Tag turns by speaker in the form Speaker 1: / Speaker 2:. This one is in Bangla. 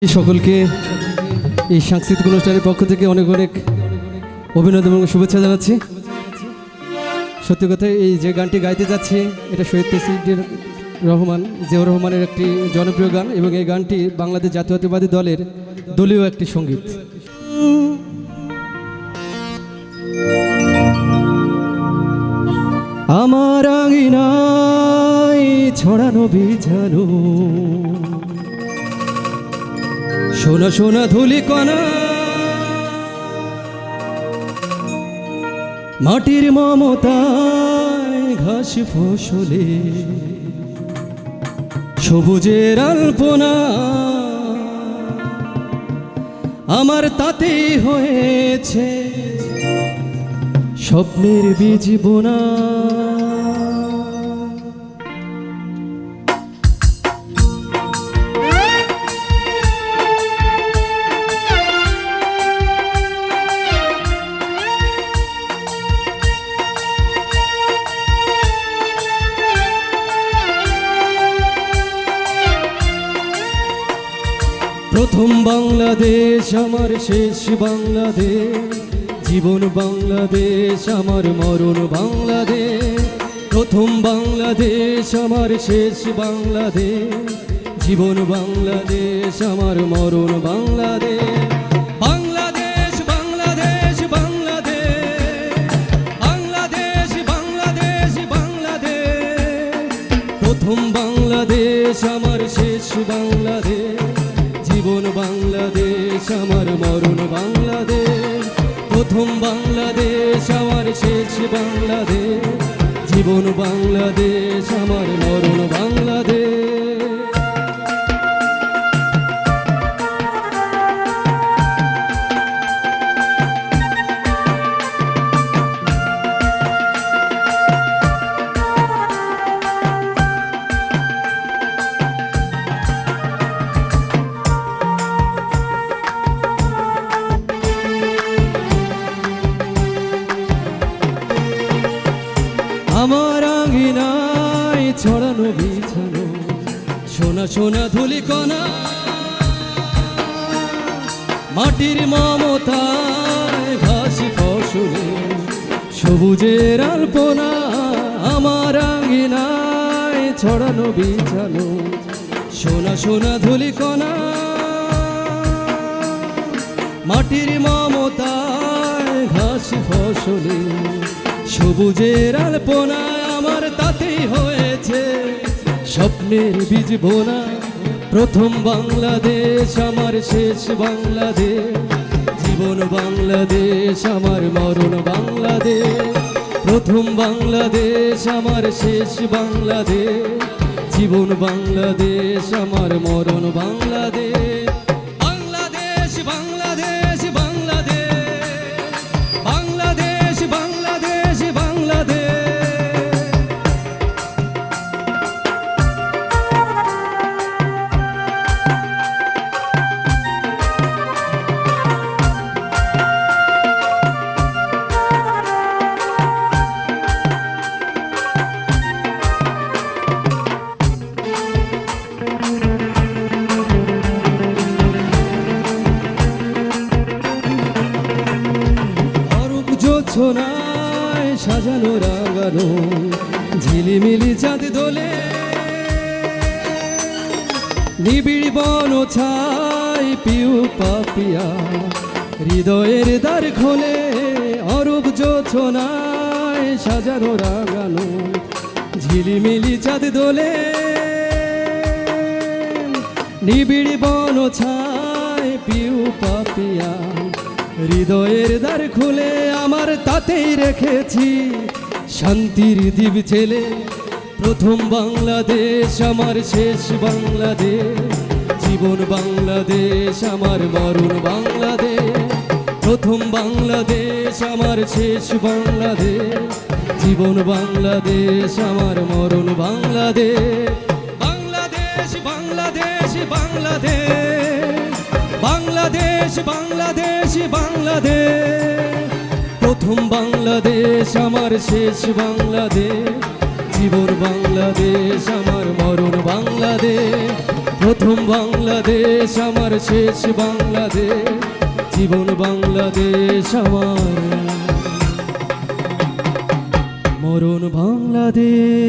Speaker 1: সকলকে এই সাংস্কৃতিক অনুষ্ঠানের পক্ষ থেকে অনেক অনেক অভিনন্দন এবং শুভেচ্ছা জানাচ্ছি। সত্যি কথা, এই যে গানটি গাইতে যাচ্ছি এটা শহীদ প্রেসিডেন্ট জিয়াউর রহমানের একটি জনপ্রিয় গান এবং এই গানটি বাংলাদেশ জাতীয়তাবাদী দলের দলীয় একটি সঙ্গীত। আমার আঙিনায় ছড়ানো বিছানো সোনা সোনা ধুলি কণা, মাটির মমতায় ঘাস ফসলে সবুজের আলপনা, আমার তাতেই হয়েছে স্বপ্নের বীজ বোনা। প্রথম বাংলাদেশ আমার শেষ বাংলাদেশ, জীবন বাংলাদেশ আমার মরণ বাংলাদেশ। প্রথম বাংলাদেশ আমার শেষ বাংলাদেশ, জীবন বাংলাদেশ আমার মরণ বাংলাদেশ। বাংলাদেশ বাংলাদেশ বাংলাদেশ, বাংলাদেশ বাংলাদেশ বাংলাদেশ। প্রথম বাংলাদেশ আমার শেষ বাংলাদেশ, জীবন বাংলাদেশ আমার মরণ বাংলাদেশ। প্রথম বাংলাদেশ আমার শেষ বাংলাদেশ, জীবন বাংলাদেশ আমার মরণ বাংলাদেশ। আমার আঙিনায় ছড়ানো বিছানো সোনা সোনা ধুলি কণা, মাটির মমতায় ঘাস ফসলে সবুজের আলপনা। আমার আঙিনায় ছড়ানো বিছানো সোনা সোনা ধুলি কণা, মাটির মমতায় ঘাস ফসলে সবুজের আলপনা, আমার তাতেই হয়েছে স্বপ্নের বীজ বোনা। প্রথম বাংলাদেশ আমার শেষ বাংলাদেশ, জীবন বাংলাদেশ আমার মরণ বাংলাদেশ। প্রথম বাংলাদেশ আমার শেষ বাংলাদেশ, জীবন বাংলাদেশ আমার মরণ বাংলাদেশ। বাংলাদেশ বাংলাদেশ বাংলাদেশ, বাংলাদেশ বাংলাদেশ বাংলাদেশ। জোছনায় সাজানো রাঙানো ঝিলিমিলি চাঁদ দোলে, নিবিড় বন ছাই পিউ পাপিয়া হৃদয়ের দ্বার খোলে। অরূপ জোছনায় সাজানো রাঙানো ঝিলিমিলি চাঁদ দোলে, নিবিড় বন ছাই পিউ পাপিয়া হৃদয়ের দ্বার খুলে, আমার তাতেই রেখেছি শান্তির দ্বীপ ছেলে। প্রথম বাংলাদেশ আমার শেষ বাংলাদেশ, জীবন বাংলাদেশ আমার মরণ বাংলাদেশ। প্রথম বাংলাদেশ আমার শেষ বাংলাদেশ, জীবন বাংলাদেশ আমার মরণ বাংলাদেশ। বাংলাদেশ বাংলাদেশ বাংলাদেশ, বাংলাদেশ বাংলাদেশ বাংলাদেশ। প্রথম বাংলাদেশ আমার শেষ বাংলাদেশ, জীবন বাংলাদেশ আমার মরণ বাংলাদেশ। প্রথম বাংলাদেশ আমার, শেষ বাংলাদেশ, জীবন বাংলাদেশ আমার, মরণ বাংলাদেশ।